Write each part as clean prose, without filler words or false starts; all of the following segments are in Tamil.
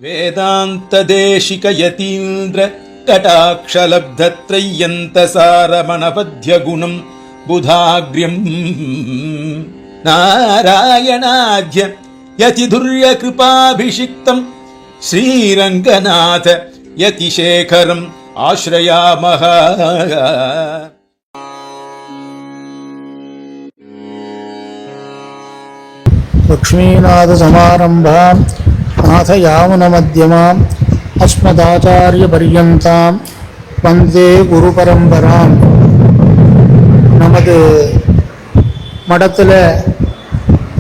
வேதாந்த தேசிக யதீந்திர கடாட்சலப்தத்ரயந்த சாரமணபத்ய குணம் புதாக்ரியம் நாராயணாத்ய யதிதுர்ய கிருபாபிஷிக்தம் ஸ்ரீரங்கநாத யதிசேகரம் ஆஸ்ரயாமஹ. லக்ஷ்மீநாத சமாரம்பாம் நாதயாமுனமத்யமாம் அஸ்மதாச்சாரிய பர்யந்தாம் வந்தே குரு பரம்பராம். நமது மடத்தில்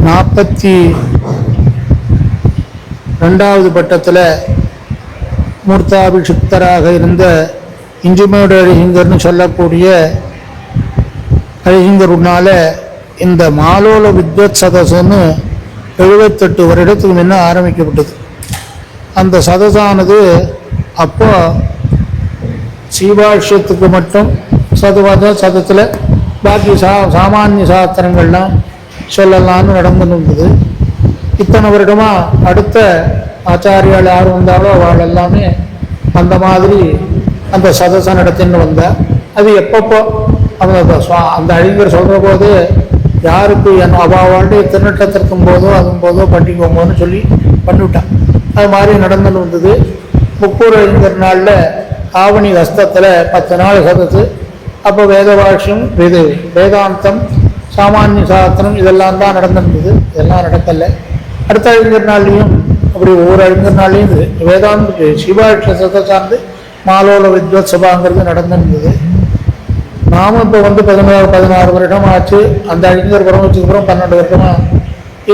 42வது பட்டத்தில் மூர்த்தாபிஷிக்தராக இருந்த இஞ்சிமேடு அழிசிங்கர்னு சொல்லக்கூடிய அழிசிங்கருனால இந்த மாலோல வித்வத் சதஸ்ன்னு 78 வருடத்துக்கு முன்ன ஆரம்பிக்கப்பட்டது. அந்த சதஸானது அப்போ சீபாஷ்யத்துக்கு மட்டும் சதத்தில் பாக்கி சாமானிய சாஸ்திரங்கள்லாம் சொல்லலான்னு நடந்துன்னு இருந்தது. இத்தனை வருடமாக அடுத்த ஆச்சாரியால் யார் வந்தாலோ அவள் எல்லாமே அந்த மாதிரி அந்த சதஸை நடத்தின்னு வந்தால் அது எப்பப்போ அந்த அழிஞர் சொல்கிற போது யாருக்கு அவாவாண்டு திருநட்டத்திற்கும் போதோ அதுவும் போதோ பண்ணிக்கோங்கன்னு சொல்லி பண்ணிவிட்டான். அது மாதிரி நடந்துன்னு வந்தது. முக்கூர் அழிஞர் நாளில் ஆவணி ஹஸ்தத்தில் 10 நாள் சதத்து. அப்போ வேதவாஷ்யம் வேதாந்தம் சாமானிய சாஸ்திரம் இதெல்லாம் தான் நடந்துருந்தது. இதெல்லாம் நடக்கலை. அடுத்த அழிஞர் நாள்லையும் அப்படி ஒவ்வொரு அழிஞர் நாள்லையும் வேதாந்த சிவாட்ச சதை சார்ந்து மாலோல வித்வத் சபாங்கிறது நடந்துருந்தது. நாமும் இப்போ 16 வருடம் ஆச்சு. அந்த அழிஞர் பரமத்துக்கப்புறம் 12 வருடமாக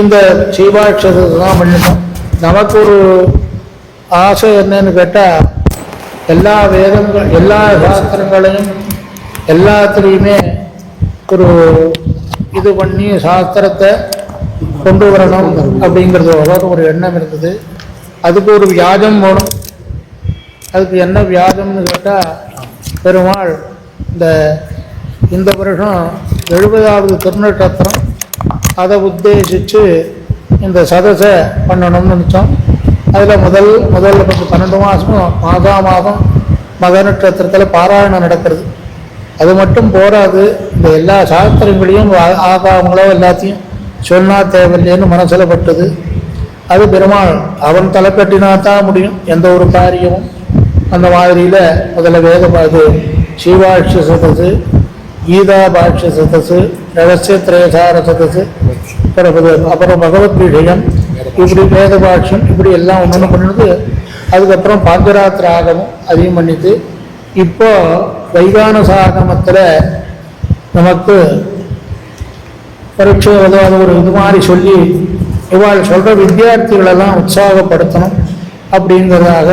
இந்த சீபாட்சத்தை தான் பண்ணிட்டோம். நமக்கு ஒரு ஆசை என்னன்னு கேட்டால் எல்லா வேதங்கள் எல்லா சாஸ்திரங்களையும் எல்லாத்துலேயுமே ஒரு இது பண்ணி சாஸ்திரத்தை கொண்டு வரணும் அப்படிங்கிறது ஒரு எண்ணம் இருந்தது. அதுக்கு ஒரு வியாஜம் போகணும். அதுக்கு என்ன வியாஜம்னு கேட்டால் பெருமாள் இந்த வருஷம் 70வது திருநட்சத்திரம் அதை உத்தேசித்து இந்த சதஸை பண்ணணும்னு நினச்சோம். அதில் முதல்ல 12 மாதம் மாதம் மக நட்சத்திரத்தில் பாராயணம் நடக்கிறது. அது மட்டும் போராது. இந்த எல்லா சாஸ்திரங்களையும் ஆகாமங்களோ எல்லாத்தையும் சொன்னால் தேவையில்லைன்னு மனசில் பட்டது. அது பெருமாள் அவன் தலைக்கட்டினா தான் முடியும் எந்த ஒரு காரியமும். அந்த மாதிரியில் முதல்ல வேதபாது சீவாட்ச சதஸு, கீதா பாஷ்ய சதஸு, ரகசிய திரேசார சதஸு, அப்புறம் பகவத்கீதையம், இப்படி வேத பாஷ்யம் இப்படி எல்லாம் ஒன்று பண்ணுறது. அதுக்கப்புறம் பாஞ்சராத்திர ஆகமும் அதையும் பண்ணிட்டு இப்போ வைகானச ஆகமத்தில் நமக்கு பரீட்சை உதவாத ஒரு இது மாதிரி சொல்லி இவாள் சொல்கிற வித்தியார்த்திகளெல்லாம் உற்சாகப்படுத்தணும் அப்படிங்கிறதாக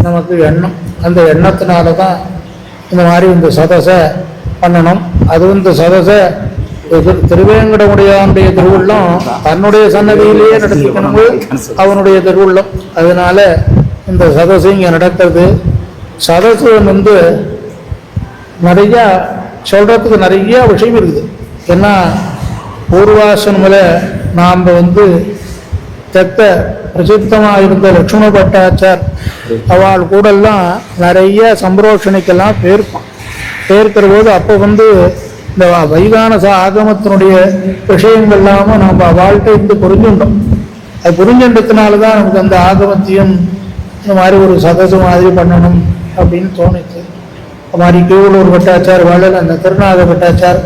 நமக்கு எண்ணம். அந்த எண்ணத்தினால தான் இந்த மாதிரி இந்த சதஸை பண்ணணும். அதுவும் இந்த சதஸை திருவேங்கடமுடையானுடைய திருவுள்ளம் தன்னுடைய சன்னதியிலேயே நடத்திக்கணும் அவனுடைய திருவுள்ளம். அதனால இந்த சதஸு இங்கே நடக்கிறது. சதஸு நிறையா சொல்கிறதுக்கு நிறையா விஷயம் இருக்குது. ஏன்னா பூர்வாசனமில் நாம் தெற்க பிரசித்தமாக இருந்த லட்சுமண பட்டாச்சார் அவள் கூடெல்லாம் நிறைய சம்பிரோஷணிக்கெல்லாம் பேர்க்கிற போது அப்போ இந்த வைகானச ஆகமத்தினுடைய விஷயங்கள் இல்லாமல் நம்ம அவள்கிட்ட புரிஞ்சுட்டோம். அது புரிஞ்சுன்றதுனால தான் நமக்கு அந்த ஆகமத்தையும் இந்த மாதிரி ஒரு சதசு மாதிரி பண்ணணும் அப்படின்னு தோணுச்சு. அது மாதிரி கீவலூர் பட்டாச்சார் வாழ அந்த திருநாக பட்டாச்சார்,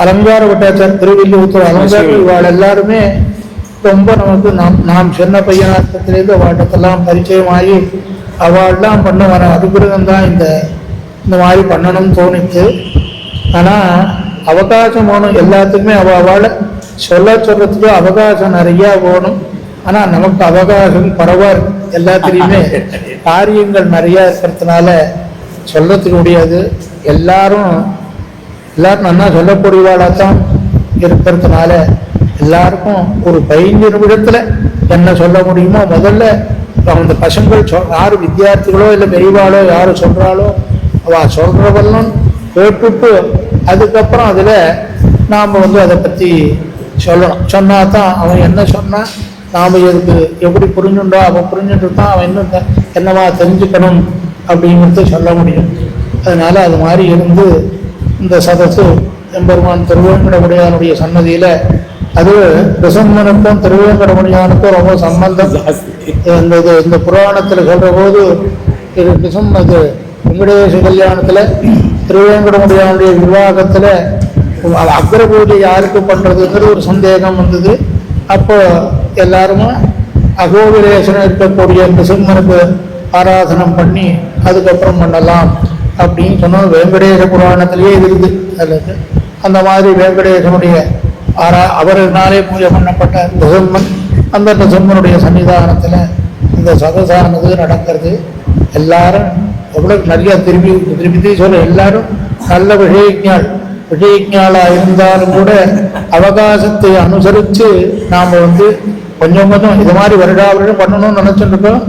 அலங்கார பட்டாச்சார், திருவில்லிபுத்தூர் அலங்கார இவாள் எல்லாருமே ரொம்ப நமக்கு நாம் சின்ன பையனாட்டத்திலேருந்து அவட்டத்தெல்லாம் பரிச்சயமாகி அவள்லாம் பண்ண வர அது பிறகுதான் இந்த மாதிரி பண்ணணும்னு தோணிச்சு. ஆனால் அவகாசம் வேணும் எல்லாத்துக்குமே. அவளை சொல்கிறதுக்கு அவகாசம் நிறையா வேணும். ஆனால் நமக்கு அவகாசம் பரவாயில்ல. எல்லாத்துலேயுமே காரியங்கள் நிறையா இருக்கிறதுனால சொல்கிறதுக்கு முடியாது. எல்லாரும் நல்லா சொல்லக்கூடியவாளாக தான் இருக்கிறதுனால எல்லாருக்கும் ஒரு 15 நிமிடத்தில் என்ன சொல்ல முடியுமோ முதல்ல அந்த பசங்கள் யார் வித்தியார்த்திகளோ இல்லை பெரியவாளோ யார் சொல்கிறாளோ அவள் சொல்கிறவெல்லாம் கேட்டுட்டு அதுக்கப்புறம் அதில் நாம் அதை பற்றி சொல்லணும். சொன்னா தான் அவன் என்ன சொன்னான் நாம் இதுக்கு எப்படி புரிஞ்சுட்டோம், அப்போ புரிஞ்சுட்டு தான் அவன் இன்னும் என்னவா தெரிஞ்சுக்கணும் அப்படிங்கிறத சொல்ல முடியும். அதனால் அது மாதிரி இருந்து இந்த சதசு எம்பெருமான் திருவேங்கடமுடியானுடைய சன்னதியில், அது ரிசம்மனுக்கும் திருவேங்கடமுடியானுக்கும் ரொம்ப சம்பந்தம். இந்த புராணத்தில் சொல்கிற போது இது அது வெங்கடேச கல்யாணத்தில் திருவேங்கடமுடியானுடைய விவாகத்தில் அக்ர பூஜை யாருக்கு பண்ணுறதுங்கிறது ஒரு சந்தேகம் வந்தது. அப்போ எல்லாருமே அகோபிலேசனம் இருக்கக்கூடிய நிருசிம்மனுக்கு ஆராதனம் பண்ணி அதுக்கப்புறம் பண்ணலாம் அப்படின்னு சொன்னோம். வெங்கடேச புராணத்திலேயே இருக்குது. அல்லது அந்த மாதிரி வெங்கடேசனுடைய அவர்னாலே பூஜை பண்ணப்பட்ட நிருசிம்மன், அந்த நிருசிம்மனுடைய சன்னிதானத்தில் இந்த சதசானது நடக்கிறது. எல்லாரும் எவ்வளோ நிறைய திருப்பி சொல்ல, எல்லாரும் நல்ல விஷயஞாளாக இருந்தாலும் கூட அவகாசத்தை அனுசரித்து நாம் கொஞ்சம் இது மாதிரி வருடாவரிடம் பண்ணணும்னு நினைச்சுட்டு இருக்கோம்.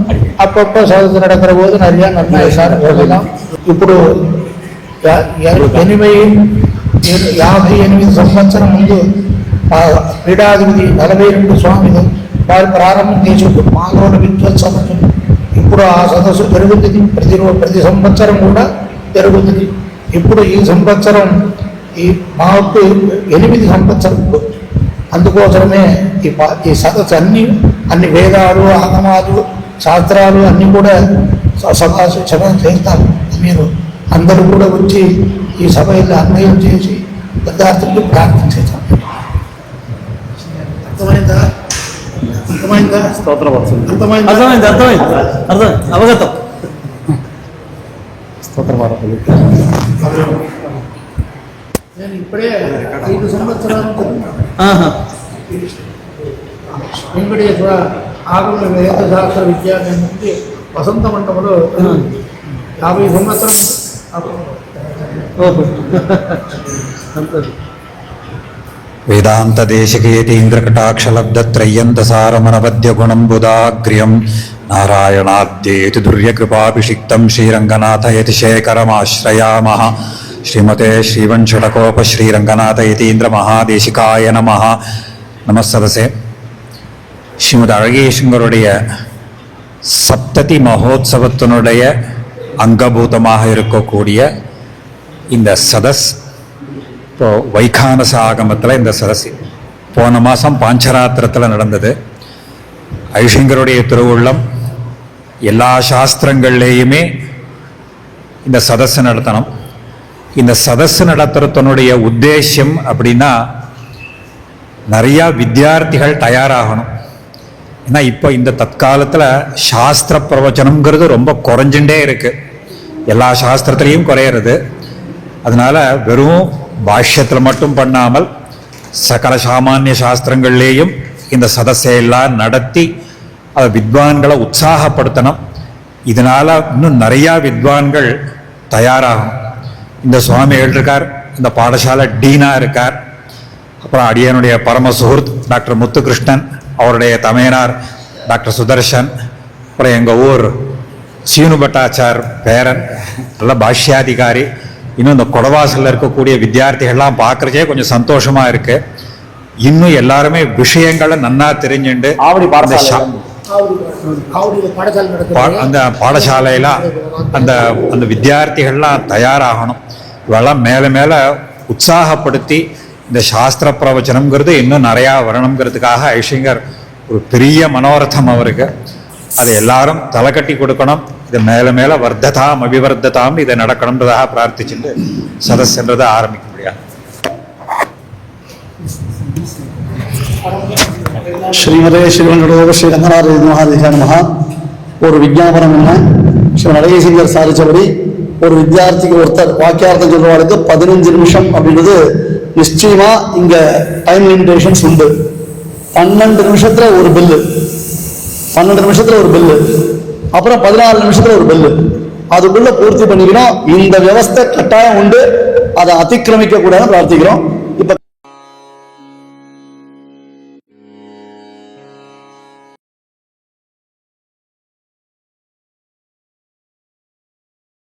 அப்பப்போ சதத்து நடக்கிற போது நிறைய நன்மை எல்லாரும் சொல்லலாம். ఇప్పుడు 58 సంవత్సరం ముందు పీఠాధిపతి 42 స్వామిలు వారు ప్రారంభం చేసుకుంటూ మాలోని విద్వత్సవం. ఇప్పుడు ఆ సదస్సు జరుగుతుంది, ప్రతి సంవత్సరం కూడా జరుగుతుంది. ఇప్పుడు ఈ సంవత్సరం మాకు 8 సంవత్సరాలు. అందుకోసమే ఈ సదస్సు అన్ని వేదాలు, ఆగమాలు, శాస్త్రాలు అన్నీ కూడా సభ చేస్తారు. మీరు అందరూ కూడా వచ్చి ఈ సభలో అన్వయం చేసి విద్యార్థులకు ప్రార్థించేస్తాం. అర్థమైందా? స్తోత్రం అర్థమైంది. అవగతం. నేను ఇప్పుడే 5 సంవత్సరాలు వెంకటేశ్వర ఆగమ వేదశాస్త్ర విద్యాలయం నుండి వసంత మండపంలో 50 సంవత్సరం. వేదాంత దేశికేతీంద్రకటాక్షలబ్ధత్రయ్యంతసారమనవద్య గుణంబుదాగ్ర్యం నారాయణాద్యేతి దుర్యకృపాభిషిక్తం శ్రీరంగనాథయతి శేఖరమాశ్రయామః. శ్రీమతే శ్రీవంశటకోప శ్రీరంగనాథ యతీంద్ర மகாதேசிகாய நமः. நமஸ்ததசே. ஸ்ரீமத் அழகேசங்கருடைய சப்ததி மகோத்சவத்தினுடைய அங்கபூதமாக இருக்கக்கூடிய இந்த சதஸ், இப்போ வைகானச ஆகமத்தில் இந்த சதஸ் போன மாதம் பாஞ்சராத்திரத்தில் நடந்தது. ஐஷங்கருடைய திருவுள்ளம் எல்லா சாஸ்திரங்கள்லேயுமே இந்த சதஸ் நடத்தணும். இந்த சதஸ் நடத்துறதனுடைய உத்தேசம் அப்படின்னா நிறையா வித்தியார்த்திகள் தயாராகணும். ஏன்னா இப்போ இந்த தற்காலத்தில் சாஸ்திர பிரவச்சனம்ங்கிறது ரொம்ப குறைஞ்சுட்டே இருக்கு. எல்லா சாஸ்திரத்திலையும் குறையிறது. அதனால வெறும் பாஷ்யத்தில் மட்டும் பண்ணாமல் சகல சாமானிய சாஸ்திரங்கள்லேயும் இந்த சதஸையெல்லாம் நடத்தி அதை வித்வான்களை உற்சாகப்படுத்தணும். இதனால் இன்னும் நிறையா வித்வான்கள் தயாராகும். இந்த சுவாமி இருக்கார், இந்த பாடசாலை டீனா இருக்கார். அப்புறம் அடியனுடைய பரம சுஹൃத் டாக்டர் முத்துகிருஷ்ணன், அவருடைய தமையனார் டாக்டர் சுதர்ஷன், அப்புறம் எங்கள் ஊர் சீனு பட்டாச்சார் பேரன், நல்ல பாஷ்யாதிகாரி. இன்னும் இந்த கொடவாசலில் இருக்கக்கூடிய வித்தியார்த்திகள்லாம் பார்க்குறச்சே கொஞ்சம் சந்தோஷமாக இருக்குது. இன்னும் எல்லாருமே விஷயங்களை நன்னா தெரிஞ்சுண்டு அந்த பாடசாலையில் அந்த அந்த வித்தியார்த்திகள்லாம் தயாராகணும். இவெல்லாம் மேலே மேலே உற்சாகப்படுத்தி இந்த சாஸ்திர பிரவச்சனம்ங்கிறது இன்னும் நிறையா வரணுங்கிறதுக்காக ஐஷங்கர் ஒரு பெரிய மனோரதம் அவருக்கு. அதை எல்லாரும் தலை கட்டி கொடுக்கணும். இதை மேலே மேலே வர்த்ததாம் அபிவர்த்ததாம் இதை நடக்கணுன்றதாக பிரார்த்திச்சுட்டு சதஸ்ன்றதை ஆரம்பிக்க முடியாது. ஸ்ரீமதே ஸ்ரீவங்கடோப ஸ்ரீ ரங்கநாத மகாதேசிகாய நமஹ. ஒரு விஞ்ஞாபனம் என்ன, ஸ்ரீ அழகேசங்கர் சாதிச்சபடி ஒரு வித்தியார்த்திக்கு ஒருத்தர் வாக்கியார்த்தம் சொல்றவாளுக்கு 15 நிமிஷம் அப்படின்றது நிச்சயமா இங்க டைம் லிமிடேஷன்ஸ் உண்டு. 12 நிமிஷத்துல ஒரு பில்லு, 12 நிமிஷத்துல ஒரு பில்லு, அப்புறம் 14 நிமிஷத்துல ஒரு பில்லு. அதுக்குள்ள பூர்த்தி பண்ணிக்கணும். இந்த வியவஸ்தை கட்டாயம் உண்டு, அதை அதிக்கிரமிக்க கூடாதுன்னு பிரார்த்திக்கிறோம்.